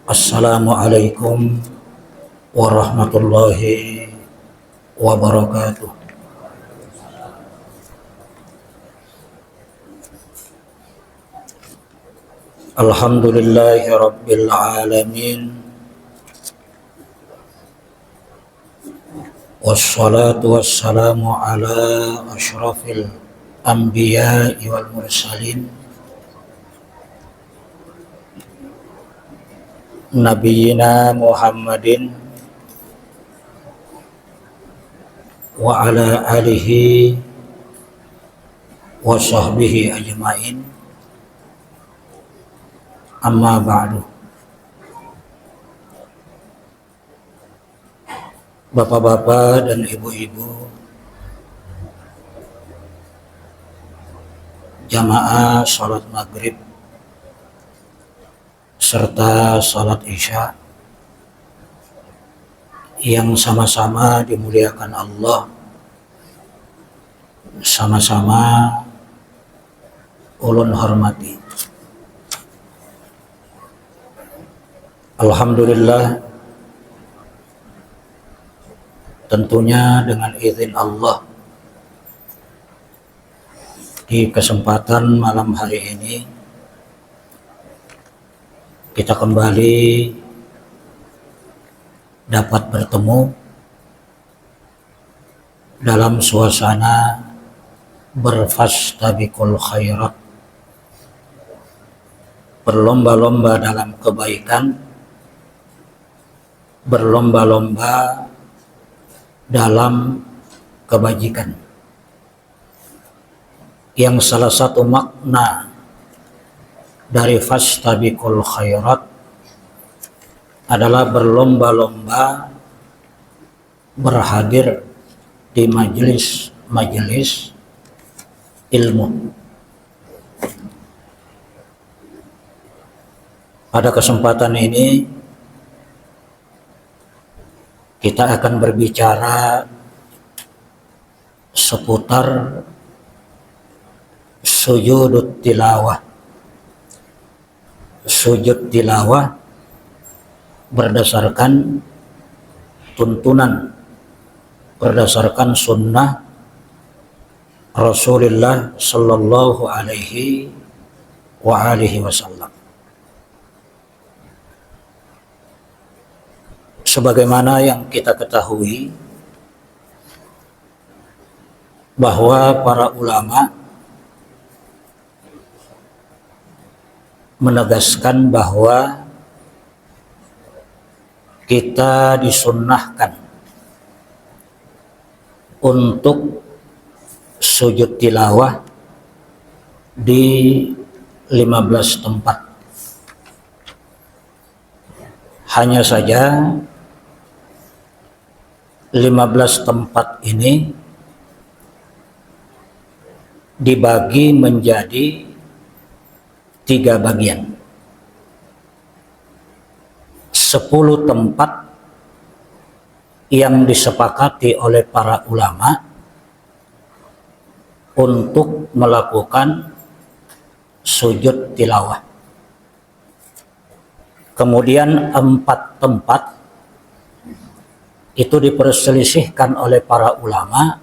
Assalamualaikum warahmatullahi wabarakatuh. Alhamdulillahi rabbil alamin. Wassalatu wassalamu ala asyrafil anbiya'i wal mursalin Nabiyyina Muhammadin wa ala alihi wa sahbihi ajma'in. Amma ba'du. Bapak-bapak dan ibu-ibu jamaah salat maghrib serta salat isya yang sama-sama dimuliakan Allah, sama-sama ulun hormati. Alhamdulillah, tentunya dengan izin Allah di kesempatan malam hari ini kita kembali dapat bertemu dalam suasana berfastabiqul khairat, berlomba-lomba dalam kebaikan, berlomba-lomba dalam kebajikan, yang salah satu makna dari fastabiqul khairat adalah berlomba-lomba berhadir di majelis ilmu. Pada kesempatan ini kita akan berbicara seputar sujud tilawah. Sujud tilawah berdasarkan tuntunan, berdasarkan sunnah Rasulullah sallallahu alaihi wasallam. Sebagaimana yang kita ketahui bahwa para ulama menegaskan bahwa kita disunnahkan untuk sujud tilawah di 15 tempat. Hanya saja 15 tempat ini dibagi menjadi 3 bagian. 10 tempat yang disepakati oleh para ulama untuk melakukan sujud tilawah. Kemudian 4 tempat itu diperselisihkan oleh para ulama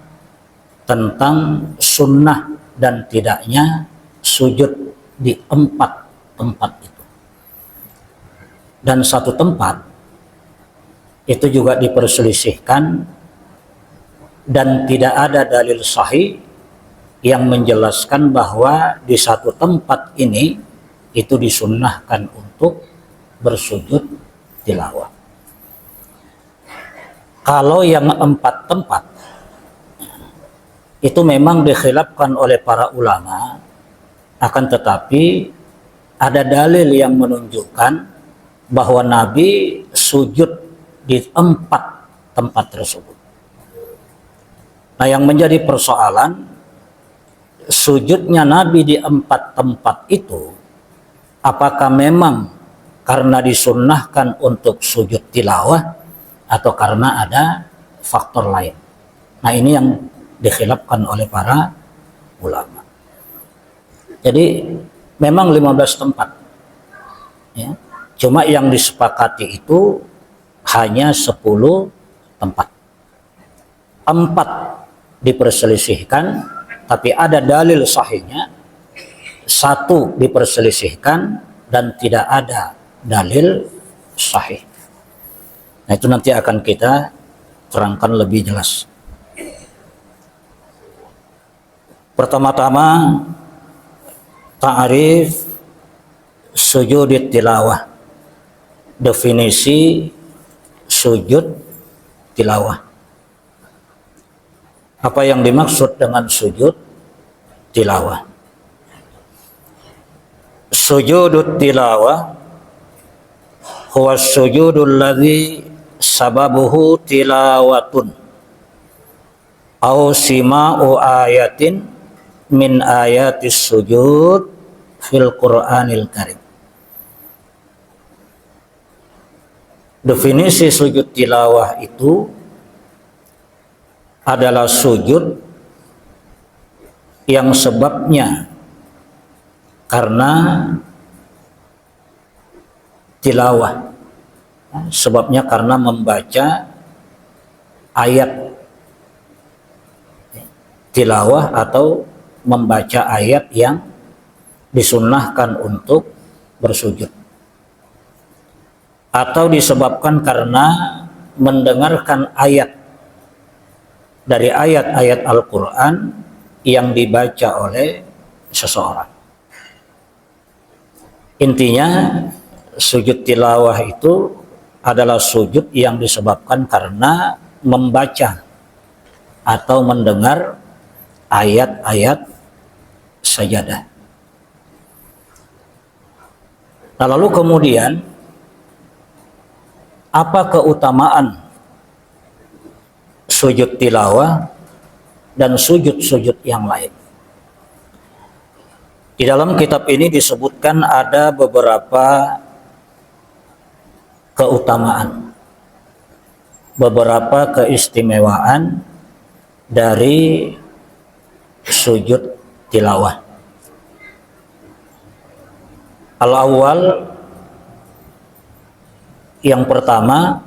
tentang sunnah dan tidaknya sujud di 4 tempat itu. Dan 1 tempat itu juga diperselisihkan dan tidak ada dalil sahih yang menjelaskan bahwa di 1 tempat ini itu disunnahkan untuk bersujud tilawah. Kalau yang 4 tempat itu memang dikhilafkan oleh para ulama, akan tetapi ada dalil yang menunjukkan bahwa Nabi sujud di 4 tempat tersebut. Nah, yang menjadi persoalan, sujudnya Nabi di 4 tempat itu, apakah memang karena disunnahkan untuk sujud tilawah atau karena ada faktor lain? Nah, ini yang dikhilafkan oleh para ulama. Jadi memang 15 tempat ya. Cuma yang disepakati itu hanya 10 tempat. 4 diperselisihkan, tapi ada dalil sahihnya. 1 diperselisihkan dan tidak ada dalil sahih. Nah, itu nanti akan kita terangkan lebih jelas. Pertama-tama, ta'rif sujud tilawah. Definisi sujud tilawah. Apa yang dimaksud dengan sujud tilawah? Sujud tilawah huwa sujudul ladzi sababuhu tilawatun au sima'u ayatin min ayatis sujud fil Qur'anil Karim. Definisi sujud tilawah itu adalah sujud yang sebabnya karena tilawah, sebabnya karena membaca ayat tilawah atau membaca ayat yang disunnahkan untuk bersujud, atau disebabkan karena mendengarkan ayat dari ayat-ayat Al-Quran yang dibaca oleh seseorang. Intinya sujud tilawah itu adalah sujud yang disebabkan karena membaca atau mendengar ayat-ayat sajadah. Nah, lalu kemudian apa keutamaan sujud tilawah dan sujud-sujud yang lain? Di dalam kitab ini disebutkan ada beberapa keutamaan, beberapa keistimewaan dari sujud tilawah. Al-awwal, yang pertama,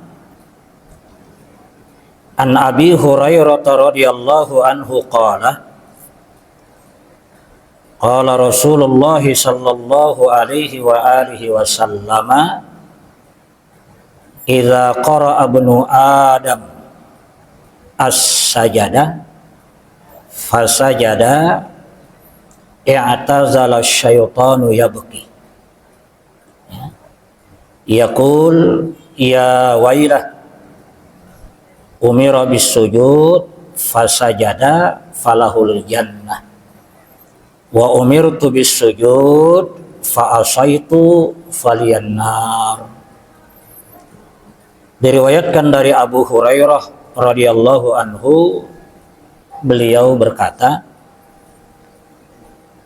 an Abi Hurairah radhiyallahu anhu qala qala Rasulullah sallallahu alaihi wa alihi wasallam idza qara'a ibnu Adam as-sajada fasajada i'tazala syaitanu yabki yaqul ya wailah umira bis sujud fasajada falahul jannah wa umirtu bis sujud fa asaitu faliyan nar. Diriwayatkan dari Abu Hurairah radhiyallahu anhu, beliau berkata,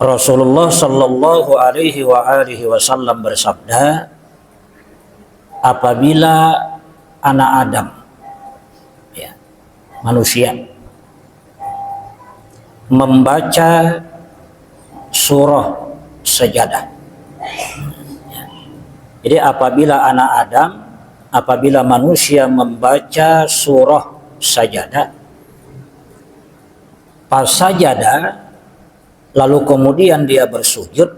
Rasulullah sallallahu alaihi wa alihi wasallam bersabda, apabila anak Adam, ya, manusia, membaca surah sajadah, ya. Jadi apabila manusia membaca surah sajadah, pas sajadah lalu kemudian dia bersujud,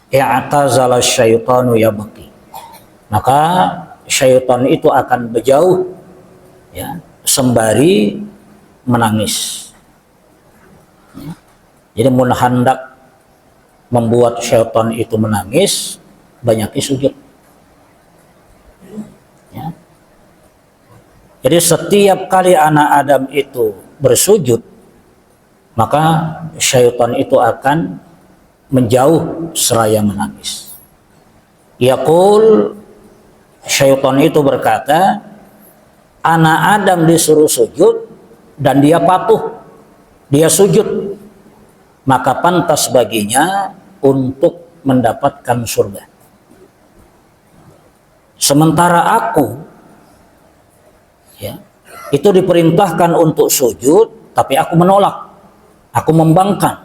i'tazala syaitanu yabki, maka syaitan itu akan berjauh, ya, sembari menangis. Jadi mun hendak membuat syaitan itu menangis, banyak sujud. Ya. Jadi setiap kali anak Adam itu bersujud, maka syaitan itu akan menjauh seraya menangis. Yaqul, syaitan itu berkata, anak Adam disuruh sujud dan dia patuh, dia sujud, maka pantas baginya untuk mendapatkan surga. Sementara aku, ya, itu diperintahkan untuk sujud, tapi aku menolak, aku membangkang,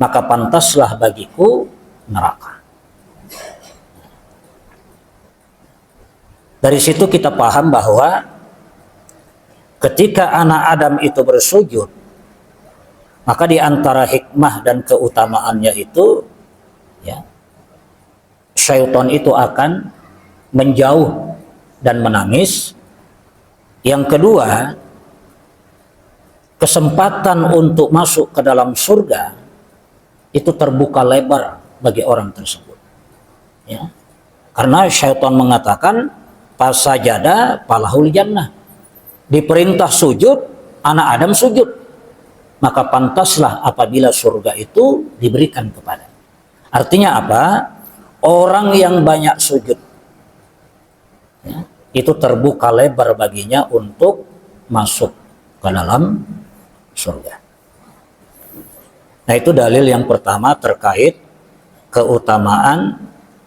maka pantaslah bagiku neraka. Dari situ kita paham bahwa ketika anak Adam itu bersujud, maka di antara hikmah dan keutamaannya itu, ya, syaitan itu akan menjauh dan menangis. Yang kedua, kesempatan untuk masuk ke dalam surga itu terbuka lebar bagi orang tersebut, ya. Karena syaitan mengatakan fasajada falahul jannah, diperintah sujud, anak Adam sujud, maka pantaslah apabila surga itu diberikan kepada. Artinya apa? Orang yang banyak sujud, ya, itu terbuka lebar baginya untuk masuk ke dalam surga. Nah, itu dalil yang pertama terkait keutamaan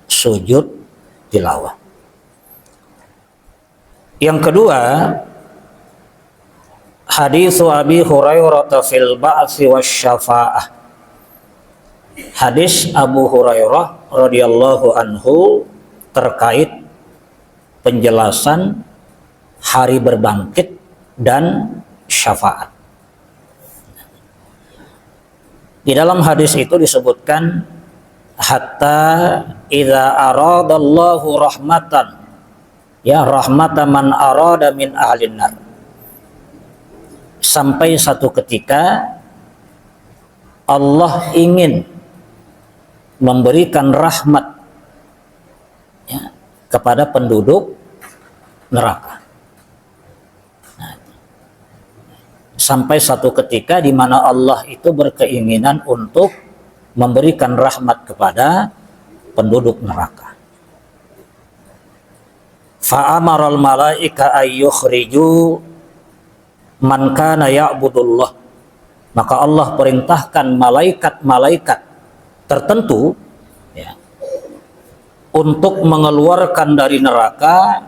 sujud tilawah. Yang kedua, hadis Abi Hurairah fil ba'tsi wasyafa'ah. Hadis Abu Hurairah radhiyallahu anhu terkait penjelasan hari berbangkit dan syafaat. Di dalam hadis itu disebutkan hatta idza aradallahu rahmatan, ya, rahmatan man arada min ahlin nar. Sampai satu ketika Allah ingin memberikan rahmat, ya, kepada penduduk neraka. Nah, sampai satu ketika di mana Allah itu berkeinginan untuk memberikan rahmat kepada penduduk neraka. Fa'amaral malaika ayyukhriju man kana ya'budullah. Maka Allah perintahkan malaikat-malaikat tertentu, ya, untuk mengeluarkan dari neraka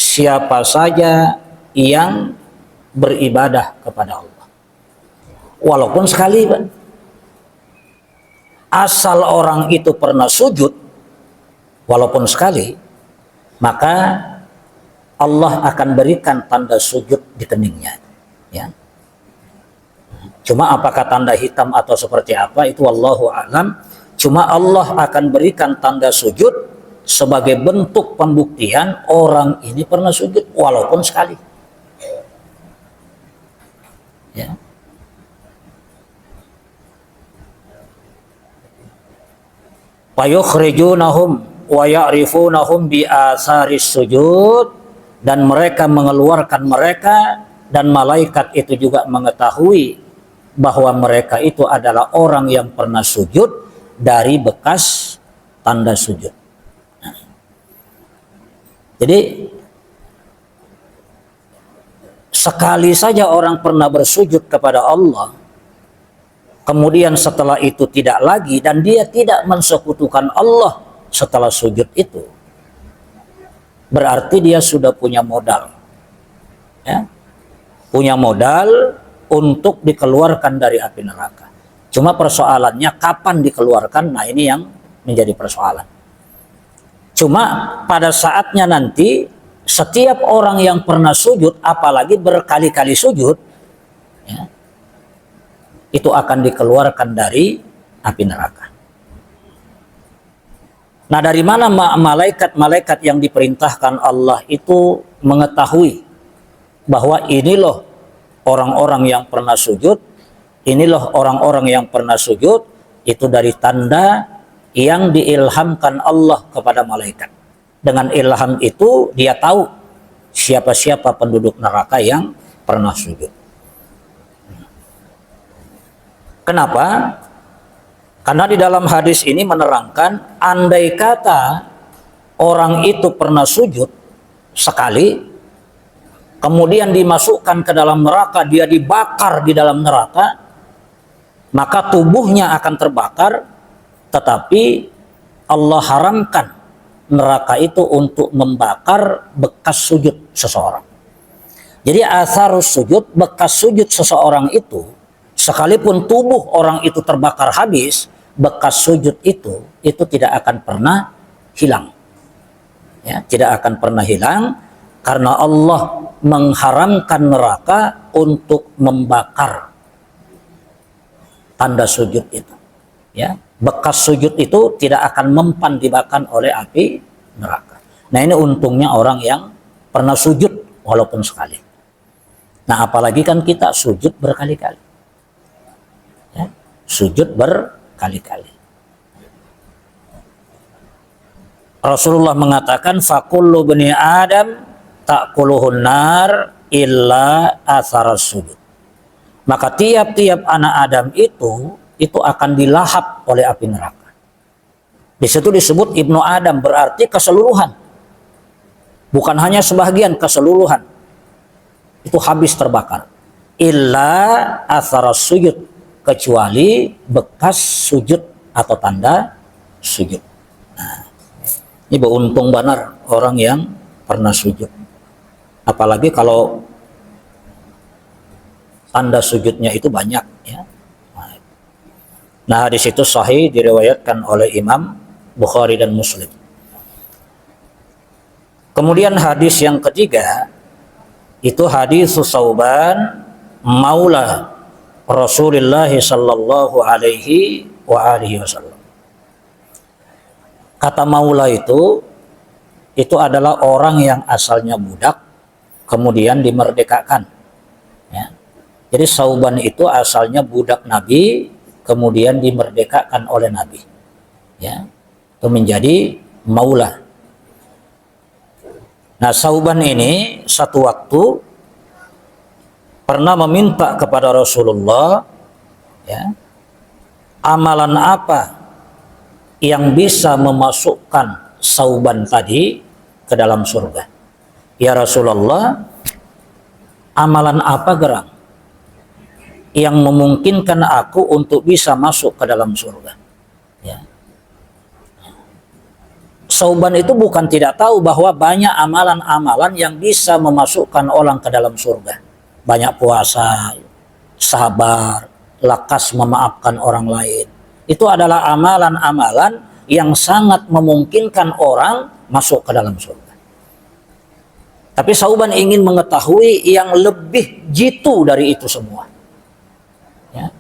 siapa saja yang beribadah kepada Allah. Walaupun sekali, Pak. Asal orang itu pernah sujud, walaupun sekali, maka Allah akan berikan tanda sujud di keningnya, ya. Cuma apakah tanda hitam atau seperti apa itu wallahu a'lam. Cuma Allah akan berikan tanda sujud sebagai bentuk pembuktian orang ini pernah sujud walaupun sekali, ya. Fayukhrijunahum wa ya'rifunahum bi atharis sujud, dan mereka mengeluarkan mereka, dan malaikat itu juga mengetahui bahwa mereka itu adalah orang yang pernah sujud dari bekas tanda sujud. Nah, jadi sekali saja orang pernah bersujud kepada Allah, kemudian setelah itu tidak lagi, dan dia tidak mensekutukan Allah setelah sujud itu, berarti dia sudah punya modal, ya, punya modal untuk dikeluarkan dari api neraka. Cuma persoalannya kapan dikeluarkan, nah ini yang menjadi persoalan. Cuma pada saatnya nanti setiap orang yang pernah sujud, apalagi berkali-kali sujud, ya, itu akan dikeluarkan dari api neraka. Nah, dari mana malaikat-malaikat yang diperintahkan Allah itu mengetahui bahwa ini loh orang-orang yang pernah sujud, ini loh orang-orang yang pernah sujud? Itu dari tanda yang diilhamkan Allah kepada malaikat. Dengan ilham itu dia tahu siapa-siapa penduduk neraka yang pernah sujud. Kenapa? Karena di dalam hadis ini menerangkan, andai kata orang itu pernah sujud sekali, kemudian dimasukkan ke dalam neraka, dia dibakar di dalam neraka, maka tubuhnya akan terbakar, tetapi Allah haramkan neraka itu untuk membakar bekas sujud seseorang. Jadi asarus sujud, bekas sujud seseorang itu, sekalipun tubuh orang itu terbakar habis, bekas sujud itu tidak akan pernah hilang. Ya, tidak akan pernah hilang karena Allah mengharamkan neraka untuk membakar tanda sujud itu. Ya, bekas sujud itu tidak akan mempan dimakan oleh api neraka. Nah, ini untungnya orang yang pernah sujud walaupun sekali. Nah, apalagi kan kita sujud berkali-kali. Ya, sujud berkali-kali. Rasulullah mengatakan fakullu bani Adam ta'kuluhun nar illa atharas sujud. Maka tiap-tiap anak Adam itu akan dilahap oleh api neraka. Di situ disebut Ibnu Adam, berarti keseluruhan. Bukan hanya sebagian, keseluruhan. Itu habis terbakar. Illa atharas sujud, kecuali bekas sujud atau tanda sujud. Nah, ini beruntung benar orang yang pernah sujud. Apalagi kalau tanda sujudnya itu banyak, ya. Nah, hadis itu sahih, diriwayatkan oleh Imam Bukhari dan Muslim. Kemudian hadis yang ketiga itu hadis Sauban maula Rasulullah sallallahu alaihi wasallam. Kata maula itu adalah orang yang asalnya budak kemudian dimerdekakan. Ya. Jadi Sauban itu asalnya budak Nabi kemudian dimerdekakan oleh Nabi. Ya. Itu menjadi maula. Nah, Sauban ini satu waktu pernah meminta kepada Rasulullah, ya, amalan apa yang bisa memasukkan Sauban tadi ke dalam surga. Ya Rasulullah, amalan apa gerak yang memungkinkan aku untuk bisa masuk ke dalam surga? Ya. Sauban itu bukan tidak tahu bahwa banyak amalan-amalan yang bisa memasukkan orang ke dalam surga. Banyak puasa, sabar, lakas memaafkan orang lain. Itu adalah amalan-amalan yang sangat memungkinkan orang masuk ke dalam surga. Tapi Sauban ingin mengetahui yang lebih jitu dari itu semua. Ya.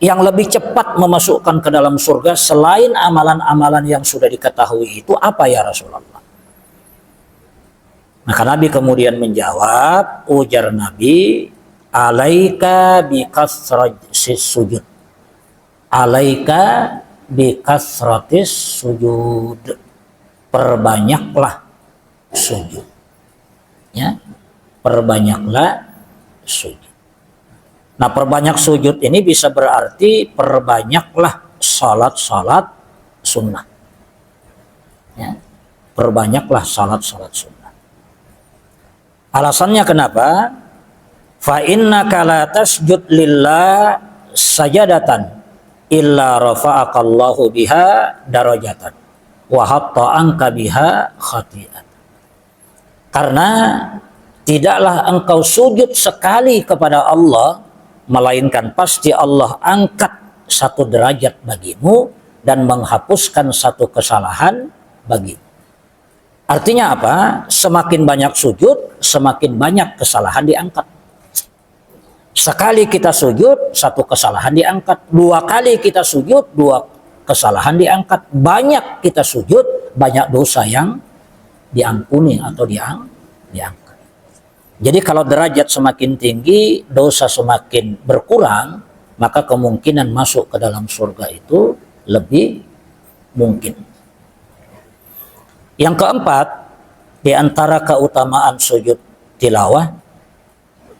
Yang lebih cepat memasukkan ke dalam surga selain amalan-amalan yang sudah diketahui itu apa ya Rasulullah? Maka Nabi kemudian menjawab, ujar Nabi, alaika bikasratis sujud. Alaika bikasratis sujud. Perbanyaklah sujud. Ya, perbanyaklah sujud. Nah, perbanyak sujud ini bisa berarti perbanyaklah salat-salat sunnah. Ya, perbanyaklah salat-salat sunnah. Alasannya kenapa? Fa innaka la tasjud lillah sajadatan illa rafa'akallahu biha darajatan wa hatta anka biha khati'at. Karena tidaklah engkau sujud sekali kepada Allah, melainkan pasti Allah angkat satu derajat bagimu dan menghapuskan satu kesalahan bagimu. Artinya apa? Semakin banyak sujud, semakin banyak kesalahan diangkat. Sekali kita sujud, satu kesalahan diangkat. Dua kali kita sujud, dua kesalahan diangkat. Banyak kita sujud, banyak dosa yang diampuni atau diangkat. Jadi kalau derajat semakin tinggi, dosa semakin berkurang, maka kemungkinan masuk ke dalam surga itu lebih mungkin. Yang keempat, di antara keutamaan sujud tilawah,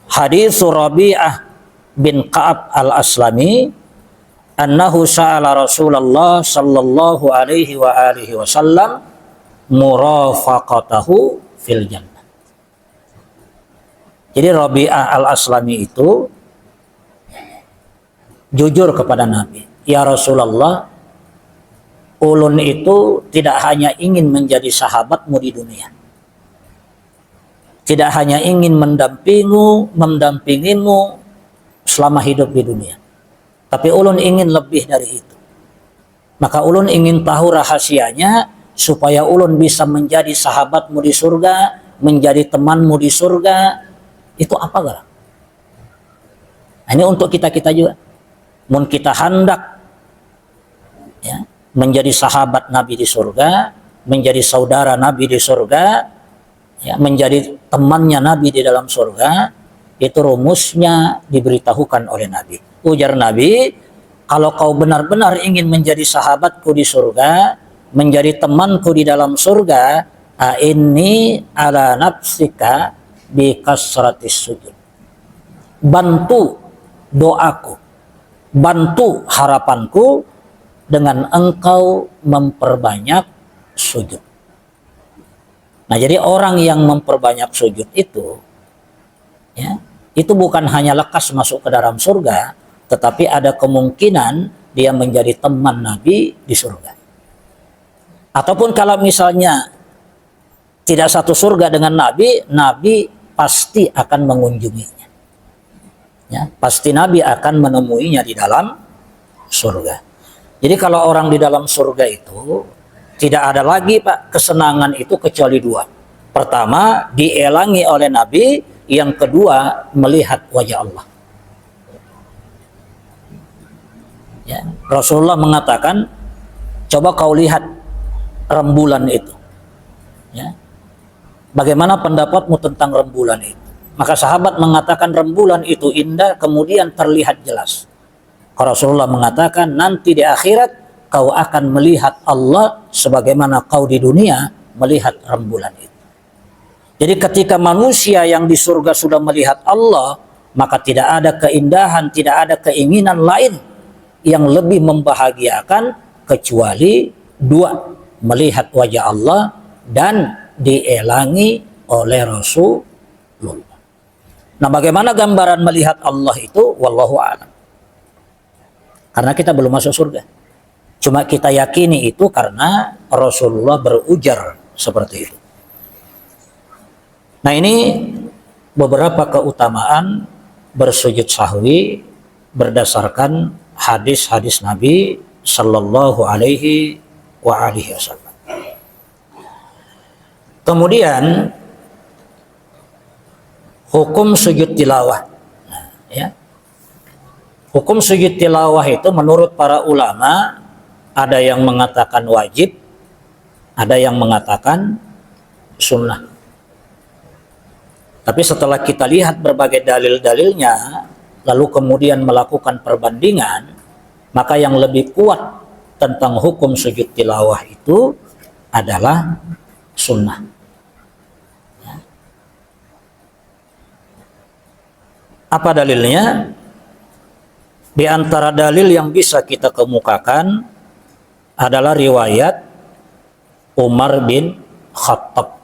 hadis Rabi'ah bin Ka'ab al-Aslami, annahu sa'ala Rasulullah sallallahu alaihi wa alihi wasallam murafaqatahu fil jannah. Jadi Rabi'ah al-Aslami itu jujur kepada Nabi, ya Rasulullah, ulun itu tidak hanya ingin menjadi sahabatmu di dunia, tidak hanya ingin mendampingimu selama hidup di dunia, tapi ulun ingin lebih dari itu. Maka ulun ingin tahu rahasianya supaya ulun bisa menjadi sahabatmu di surga, menjadi temanmu di surga. Itu apa galak? Nah, ini untuk kita juga. Mun kita hendak ya, menjadi sahabat Nabi di surga, menjadi saudara Nabi di surga, ya, menjadi temannya Nabi di dalam surga, itu rumusnya diberitahukan oleh Nabi. Ujar Nabi, kalau kau benar-benar ingin menjadi sahabatku di surga, menjadi temanku di dalam surga, ini ala nafsika bi kasratis sujud. Bantu doaku, bantu harapanku dengan engkau memperbanyak sujud. Nah, jadi orang yang memperbanyak sujud itu, ya, itu bukan hanya lekas masuk ke dalam surga, tetapi ada kemungkinan dia menjadi teman Nabi di surga. Ataupun kalau misalnya tidak satu surga dengan Nabi, Nabi pasti akan mengunjunginya. Ya, pasti Nabi akan menemuinya di dalam surga. Jadi kalau orang di dalam surga itu tidak ada lagi Pak kesenangan itu kecuali dua. Pertama, dielangi oleh Nabi, yang kedua melihat wajah Allah. Ya, Rasulullah mengatakan, coba kau lihat rembulan itu. Ya. Bagaimana pendapatmu tentang rembulan itu? Maka sahabat mengatakan rembulan itu indah, kemudian terlihat jelas. Rasulullah mengatakan nanti di akhirat kau akan melihat Allah sebagaimana kau di dunia melihat rembulan itu. Jadi ketika manusia yang di surga sudah melihat Allah, maka tidak ada keindahan, tidak ada keinginan lain yang lebih membahagiakan kecuali dua, melihat wajah Allah dan dielangi oleh Rasulullah. Nah, bagaimana gambaran melihat Allah itu? Wallahu a'lam. Karena kita belum masuk surga. Cuma kita yakini itu karena Rasulullah berujar seperti itu. Nah, ini beberapa keutamaan bersujud sahwi berdasarkan hadis-hadis Nabi Sallallahu Alaihi Wasallam. Kemudian hukum sujud tilawah. Nah, ya. Hukum sujud tilawah itu menurut para ulama ada yang mengatakan wajib, ada yang mengatakan sunnah. Tapi setelah kita lihat berbagai dalil-dalilnya, lalu kemudian melakukan perbandingan, maka yang lebih kuat tentang hukum sujud tilawah itu adalah sunnah. Ya. Apa dalilnya? Di antara dalil yang bisa kita kemukakan adalah riwayat Umar bin Khattab.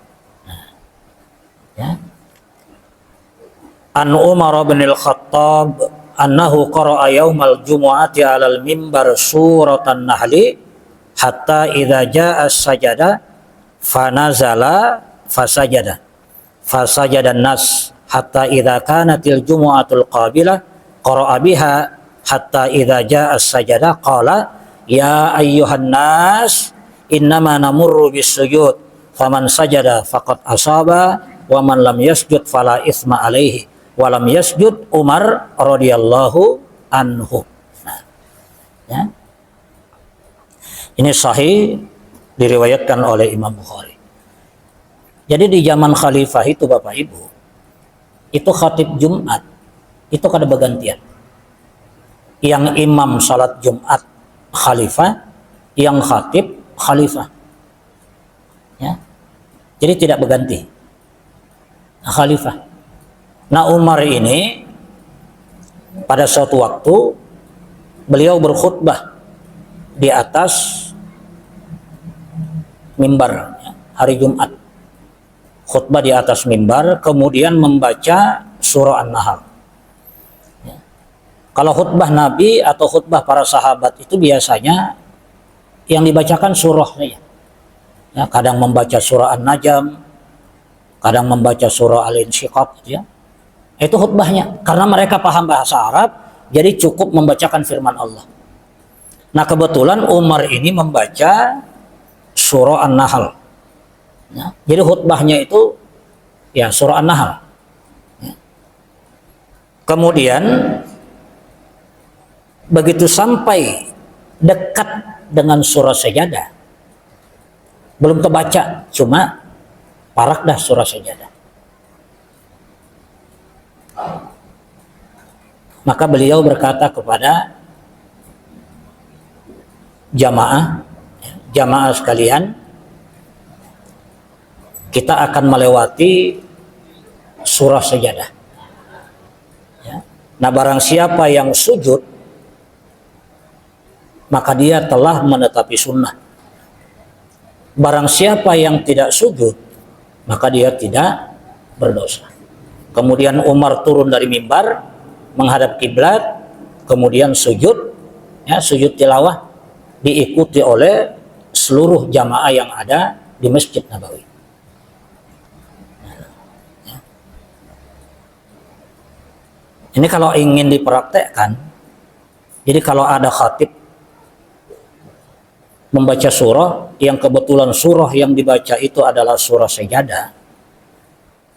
Ya. An Umar bin Al-Khattab annahu qara'a yaumal jumu'ati 'alal mimbar suratan Nahli hatta idza jaa as-sajada fanazala fasajada an-nas hatta idza kanatil jumu'atul qabilah qara'a biha hatta idza jaa as-sajada qala ya ayyuhan nas innama namurru bis-sujud faman sajada faqad asaba wa man lam yasjud fala itsma alaihi wa lam yasjud Umar radhiyallahu anhu. Nah, ya. Ini sahih diriwayatkan oleh Imam Bukhari. Jadi di zaman khalifah itu Bapak Ibu, itu khatib Jumat itu kada bergantian. Yang imam salat Jumat khalifah, yang khatib khalifah. Ya. Jadi tidak berganti. Khalifah. Nah, Umar ini pada suatu waktu beliau berkhutbah di atas mimbar ya, hari Jumat. Khutbah di atas mimbar, kemudian membaca surah An-Nahl. Kalau khutbah Nabi atau khutbah para sahabat itu biasanya yang dibacakan surahnya. Ya, kadang membaca surah An-Najm, kadang membaca surah Al-Insyiqaq ya. Itu khutbahnya. Karena mereka paham bahasa Arab, jadi cukup membacakan firman Allah. Nah, kebetulan Umar ini membaca surah An-Nahl. Ya, jadi khutbahnya itu ya surah An-Nahl. Ya. Kemudian begitu sampai dekat dengan surah Sajadah, belum terbaca, cuma parak dah surah Sajadah. Maka beliau berkata kepada jamaah sekalian, kita akan melewati surah Sajadah. Ya. Nah, barang siapa yang sujud, maka dia telah menetapi sunnah. Barang siapa yang tidak sujud, maka dia tidak berdosa. Kemudian Umar turun dari mimbar, menghadap kiblat, kemudian sujud, ya, sujud tilawah, diikuti oleh seluruh jamaah yang ada di Masjid Nabawi. Ini kalau ingin dipraktekkan, jadi kalau ada khatib membaca surah yang kebetulan surah yang dibaca itu adalah surah Sajadah,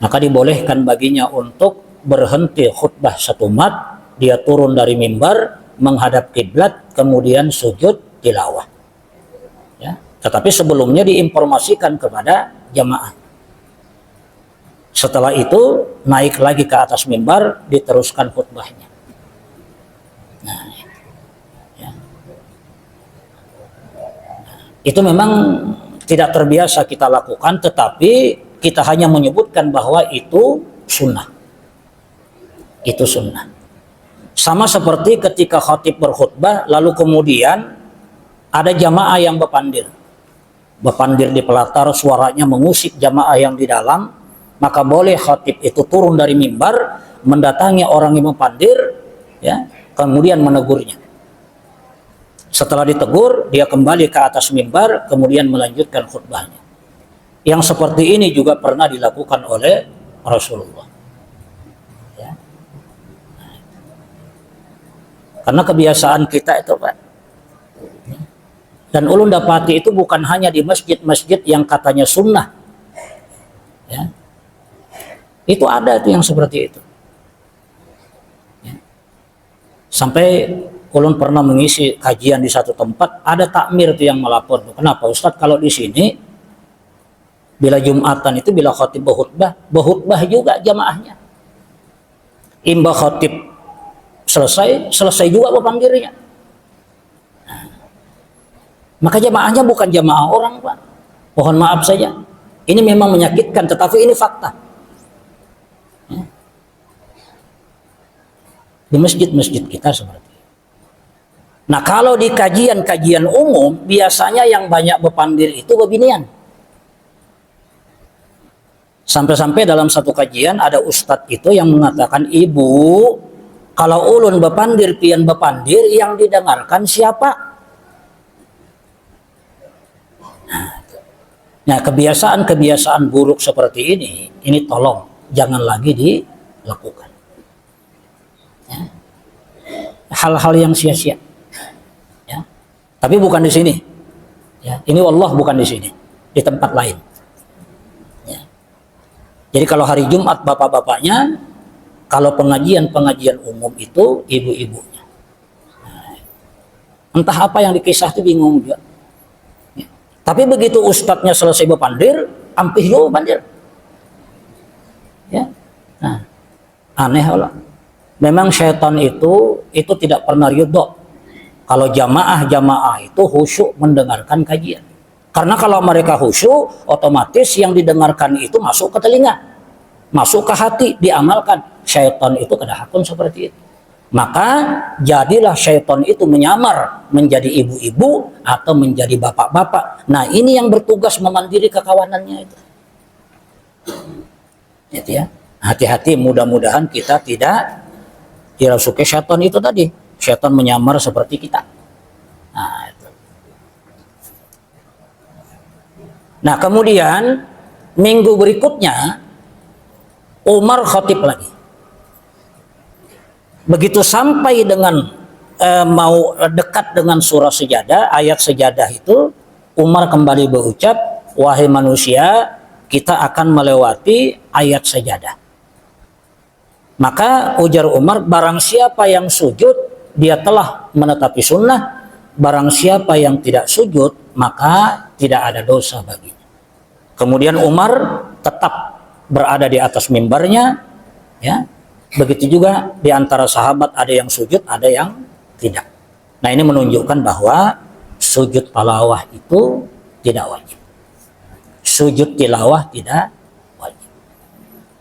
maka dibolehkan baginya untuk berhenti khutbah satu mat, dia turun dari mimbar, menghadap kiblat, kemudian sujud tilawah. Ya, tetapi sebelumnya diinformasikan kepada jamaah. Setelah itu naik lagi ke atas mimbar, diteruskan khutbahnya. Nah, ya. Itu memang tidak terbiasa kita lakukan, tetapi kita hanya menyebutkan bahwa itu sunnah. Itu sunnah. Sama seperti ketika khatib berkhutbah, lalu kemudian ada jamaah yang berpandir di pelatar, suaranya mengusik jamaah yang di dalam, maka boleh khatib itu turun dari mimbar, mendatangi orang yang berpandir, ya, kemudian menegurnya. Setelah ditegur, dia kembali ke atas mimbar, kemudian melanjutkan khutbahnya. Yang seperti ini juga pernah dilakukan oleh Rasulullah. Karena kebiasaan kita itu, Pak. Dan ulun dapati itu bukan hanya di masjid-masjid yang katanya sunnah. Ya. Itu ada itu yang seperti itu. Ya. Sampai ulun pernah mengisi kajian di satu tempat, ada takmir itu yang melapor. Kenapa Ustadz kalau di sini bila Jumatan itu bila khatib berkhutbah juga jamaahnya. Imba khatib selesai juga berpandirnya. Nah, maka jamaahnya bukan jamaah orang, Pak. Mohon maaf saja. Ini memang menyakitkan, tetapi ini fakta. Ya. Di masjid-masjid kita seperti itu. Nah, kalau di kajian-kajian umum, biasanya yang banyak berpandir itu bebinian. Sampai-sampai dalam satu kajian ada ustadz itu yang mengatakan, ibu, kalau ulun berpandir, pian berpandir, yang didengarkan siapa? Nah, kebiasaan-kebiasaan buruk seperti ini tolong jangan lagi dilakukan. Ya. Hal-hal yang sia-sia. Ya. Tapi bukan di sini. Ya. Ini wallah bukan di sini, di tempat lain. Ya. Jadi kalau hari Jumat bapak-bapaknya, kalau pengajian umum itu ibu-ibunya. Nah, entah apa yang dikisah itu bingung juga. Ya. Tapi begitu ustadznya selesai berpandir, ampih juga berpandir. Ya. Nah, aneh Allah. Memang syaitan itu tidak pernah ridho kalau jamaah itu khusyuk mendengarkan kajian. Karena kalau mereka khusyuk, otomatis yang didengarkan itu masuk ke telinga, masuk ke hati, diamalkan. Syaitan itu kedahakun seperti itu. Maka jadilah syaitan itu menyamar menjadi ibu-ibu atau menjadi bapak-bapak. Nah, ini yang bertugas memandiri kekawanannya itu. Gitu ya. Hati-hati, mudah-mudahan kita tidak dirasuki syaitan itu tadi. Syaitan menyamar seperti kita. Nah, itu. Nah, kemudian minggu berikutnya Umar khatib lagi. Begitu sampai dengan mau dekat dengan surah Sajadah, ayat Sajadah itu, Umar kembali berucap, wahai manusia, kita akan melewati ayat sajadah. Maka ujar Umar, barang siapa yang sujud, dia telah menetapi sunnah. Barang siapa yang tidak sujud, maka tidak ada dosa baginya. Kemudian Umar tetap berada di atas mimbarnya, ya. Begitu juga di antara sahabat ada yang sujud, ada yang tidak. Nah, ini menunjukkan bahwa sujud tilawah itu tidak wajib. Sujud tilawah tidak wajib.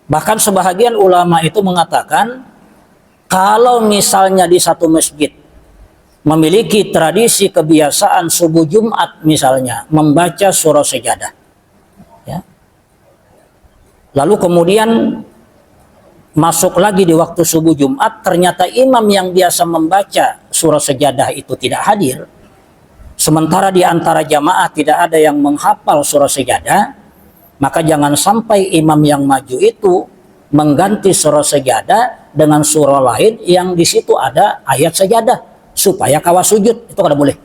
Bahkan sebahagian ulama itu mengatakan, kalau misalnya di satu masjid memiliki tradisi kebiasaan subuh Jumat misalnya membaca surah Sajadah, ya. Lalu kemudian masuk lagi di waktu subuh Jumat, ternyata imam yang biasa membaca surah Sajadah itu tidak hadir, sementara di antara jamaah tidak ada yang menghafal surah Sajadah, maka jangan sampai imam yang maju itu mengganti surah Sajadah dengan surah lain yang di situ ada ayat Sajadah supaya kawas sujud. Itu kada boleh.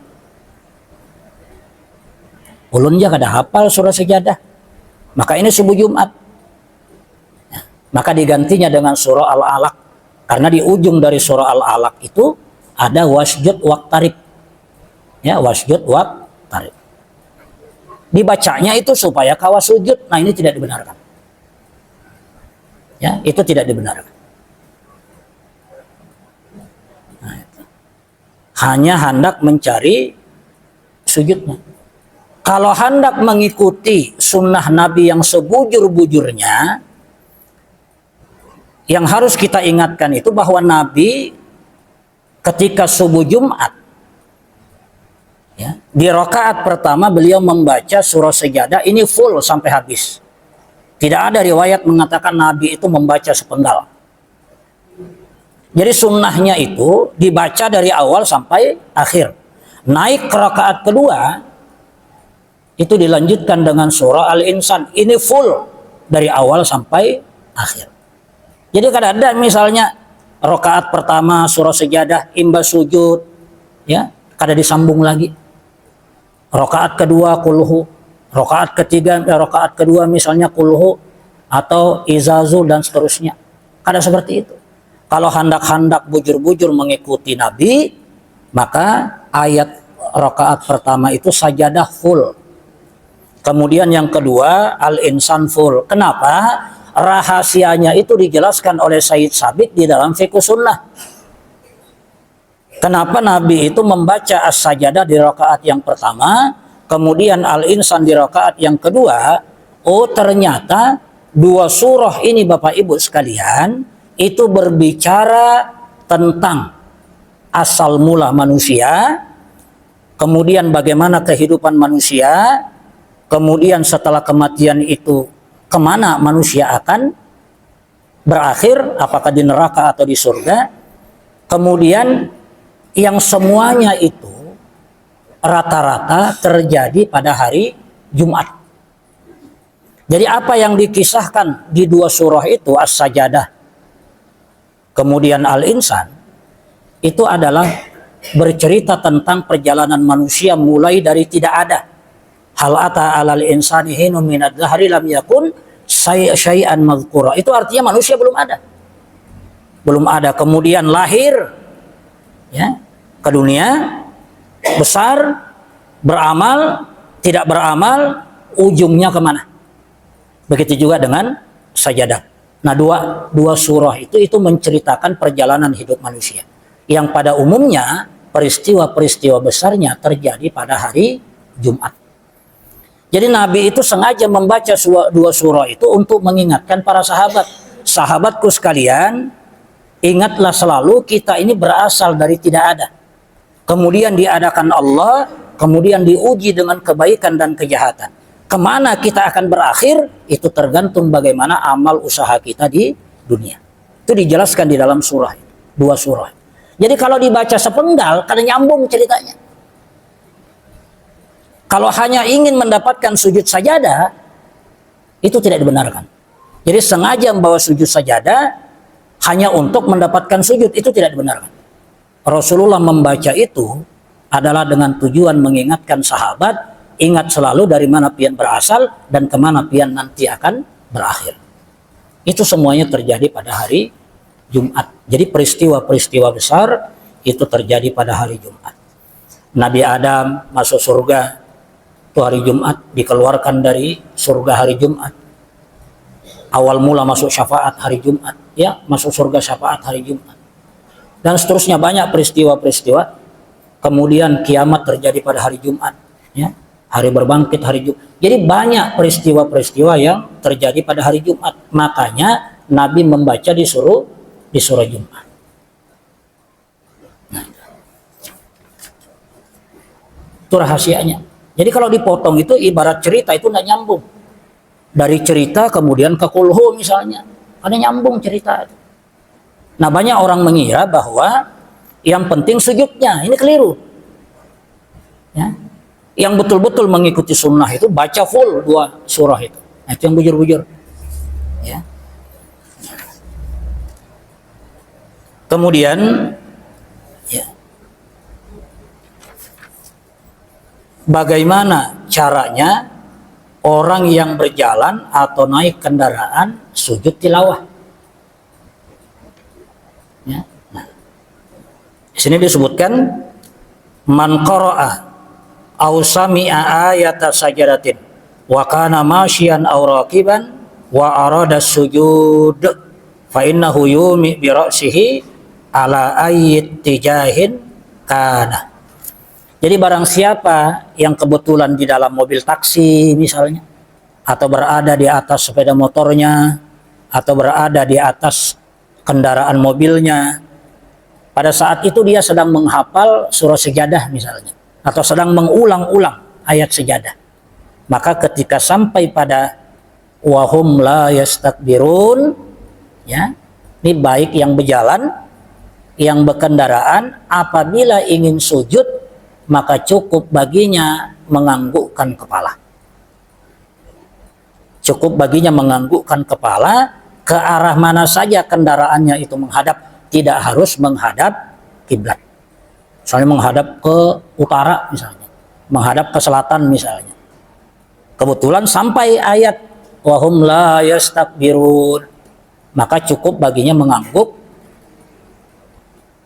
Ulun ja kada hafal surah Sajadah, maka ini subuh Jumat, maka digantinya dengan surah Al-Alaq, karena di ujung dari surah Al-Alaq itu ada wasjud waqtarib, ya, wasjud waqtarib. Dibacanya itu supaya kawas sujud. Nah, ini tidak dibenarkan, ya, itu tidak dibenarkan. Nah, itu. Hanya hendak mencari sujudnya. Kalau hendak mengikuti sunnah Nabi yang sebujur-bujurnya, yang harus kita ingatkan itu bahwa Nabi ketika subuh Jumat, ya, di rakaat pertama beliau membaca surah Sajadah ini full sampai habis. Tidak ada riwayat mengatakan Nabi itu membaca sepenggal. Jadi sunnahnya itu dibaca dari awal sampai akhir. Naik ke rakaat kedua itu dilanjutkan dengan surah Al-Insan, ini full dari awal sampai akhir. Jadi kadang-kadang misalnya rakaat pertama surah Sajadah imbas sujud, ya, kada disambung lagi. Rakaat kedua kulhu, rakaat ketiga, rakaat kedua misalnya kulhu atau izazul dan seterusnya. Kada seperti itu. Kalau hendak-hendak bujur-bujur mengikuti Nabi, maka ayat rakaat pertama itu Sajadah full. Kemudian yang kedua Al-Insan full. Kenapa? Rahasianya itu dijelaskan oleh Sayyid Sabit di dalam Fiqh Sunnah. Kenapa Nabi itu membaca As-Sajadah di rakaat yang pertama, kemudian Al-Insan di rakaat yang kedua? Oh, ternyata dua surah ini Bapak Ibu sekalian itu berbicara tentang asal mula manusia, kemudian bagaimana kehidupan manusia, kemudian setelah kematian itu kemana manusia akan berakhir, apakah di neraka atau di surga. Kemudian yang semuanya itu rata-rata terjadi pada hari Jumat. Jadi apa yang dikisahkan di dua surah itu, As-Sajadah kemudian Al-Insan, itu adalah bercerita tentang perjalanan manusia mulai dari tidak ada. Hal ata alal insani hinun minad dhahri lam yakun syai'an madhkura. Itu artinya manusia belum ada. Belum ada, kemudian lahir, ya, ke dunia, besar, beramal, tidak beramal, ujungnya kemana? Begitu juga dengan Sajadah. Nah, dua surah itu menceritakan perjalanan hidup manusia, yang pada umumnya peristiwa-peristiwa besarnya terjadi pada hari Jumat. Jadi Nabi itu sengaja membaca dua surah itu untuk mengingatkan para sahabat. Sahabatku sekalian, ingatlah selalu kita ini berasal dari tidak ada. Kemudian diadakan Allah, kemudian diuji dengan kebaikan dan kejahatan. Kemana kita akan berakhir, itu tergantung bagaimana amal usaha kita di dunia. Itu dijelaskan di dalam surah itu, dua surah. Jadi kalau dibaca sepenggal, kada nyambung ceritanya. Kalau hanya ingin mendapatkan sujud sajadah, itu tidak dibenarkan. Jadi sengaja membawa sujud sajadah hanya untuk mendapatkan sujud, itu tidak dibenarkan. Rasulullah membaca itu adalah dengan tujuan mengingatkan sahabat ingat selalu dari mana pian berasal dan kemana pian nanti akan berakhir. Itu semuanya terjadi pada hari Jumat. Jadi peristiwa-peristiwa besar itu terjadi pada hari Jumat. Nabi Adam masuk surga itu hari Jumat, dikeluarkan dari surga hari Jumat. Awal mula masuk syafaat hari Jumat, ya, masuk surga syafaat hari Jumat. Dan seterusnya banyak peristiwa-peristiwa. Kemudian kiamat terjadi pada hari Jumat, ya. Hari berbangkit hari Jumat. Jadi banyak peristiwa-peristiwa yang terjadi pada hari Jumat. Makanya Nabi membaca di surah Jumat. Nah, itu rahasianya. Jadi kalau dipotong itu ibarat cerita, itu tidak nyambung. Dari cerita kemudian ke kulhu misalnya, ada nyambung cerita. Nah, banyak orang mengira bahwa yang penting sujudnya, ini keliru. Ya. Yang betul-betul mengikuti sunnah itu baca full 2 surah itu. Nah, itu yang bujur-bujur. Ya. Kemudian, ya, bagaimana caranya orang yang berjalan atau naik kendaraan sujud tilawah? Ya. Nah, di sini disebutkan man qara'a aw sami'a ayata sajadatin wa kana masyian aw raqiban wa arada sujud fa innahu yumi bi ra'sihi ala ayyit tijahin kana. Jadi barang siapa yang kebetulan di dalam mobil taksi misalnya, atau berada di atas sepeda motornya, atau berada di atas kendaraan mobilnya, pada saat itu dia sedang menghafal surah Sajadah misalnya, atau sedang mengulang-ulang ayat Sajadah, maka ketika sampai pada wahum la yastakbirun, ya, ini baik yang berjalan, yang berkendaraan, apabila ingin sujud maka cukup baginya menganggukkan kepala. Cukup baginya menganggukkan kepala ke arah mana saja kendaraannya itu menghadap, tidak harus menghadap kiblat. Misalnya menghadap ke utara misalnya, menghadap ke selatan misalnya. Kebetulan sampai ayat wahum la yastakbirun, maka cukup baginya mengangguk.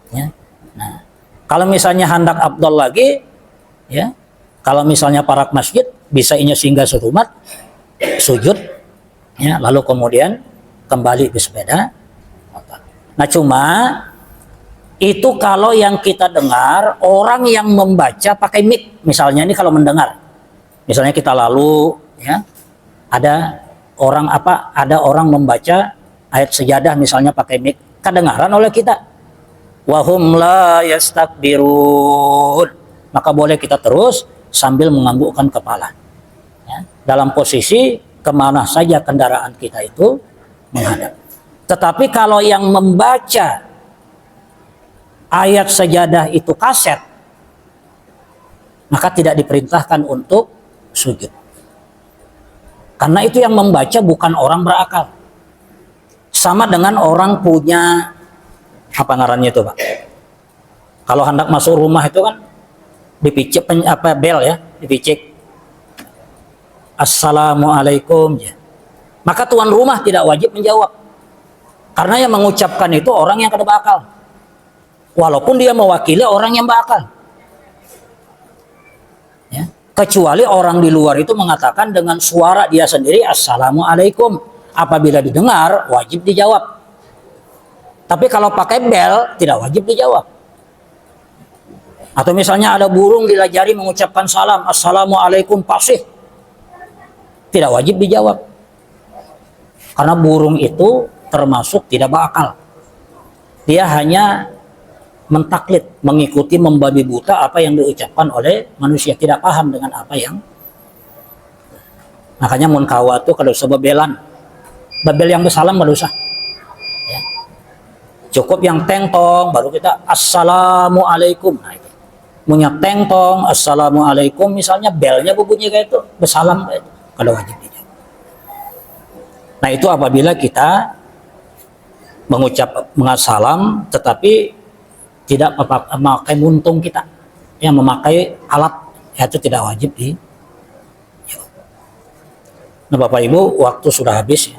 Ya. Nah, kalau misalnya hendak afdal lagi, ya, kalau misalnya parak masjid bisa inya singgah serumat, sujud, ya, lalu kemudian kembali di sepeda. Nah, cuma itu kalau yang kita dengar orang yang membaca pakai mic, misalnya ini kalau mendengar, misalnya kita lalu, ya, ada orang membaca ayat Sajadah misalnya pakai mic, kedengaran oleh kita. Wahum la yastakbirun, maka boleh kita terus sambil menganggukkan kepala, ya, dalam posisi kemana saja kendaraan kita itu menghadap. Tetapi kalau yang membaca ayat Sajadah itu kaset, maka tidak diperintahkan untuk sujud, karena itu yang membaca bukan orang berakal. Sama dengan orang punya apa ngarannya itu, Pak? Kalau hendak masuk rumah itu kan dipicik bel, ya, dipicik assalamualaikum, ya. Maka tuan rumah tidak wajib menjawab, karena yang mengucapkan itu orang yang kada berakal, walaupun dia mewakili orang yang berakal, ya. Kecuali orang di luar itu mengatakan dengan suara dia sendiri assalamualaikum, apabila didengar wajib dijawab. Tapi kalau pakai bel tidak wajib dijawab. Atau misalnya ada burung dilajari mengucapkan salam assalamualaikum fasih, tidak wajib dijawab, karena burung itu termasuk tidak berakal. Dia hanya mentaklid, mengikuti, membabi buta apa yang diucapkan oleh manusia, tidak paham dengan apa yang. Makanya mun kawa tuh kalau sebebelan, babel yang bersalam berdosa. Cukup yang tengtong baru kita assalamualaikum. Nah, itu punya tengtong assalamualaikum misalnya, belnya berbunyi kayak itu, bersalam kayak itu, kada wajib dijawab. Nah, itu apabila kita mengucap mengasalam tetapi tidak memakai muntung kita, yang memakai alat, ya, itu tidak wajib Nah Bapak Ibu, waktu sudah habis ya.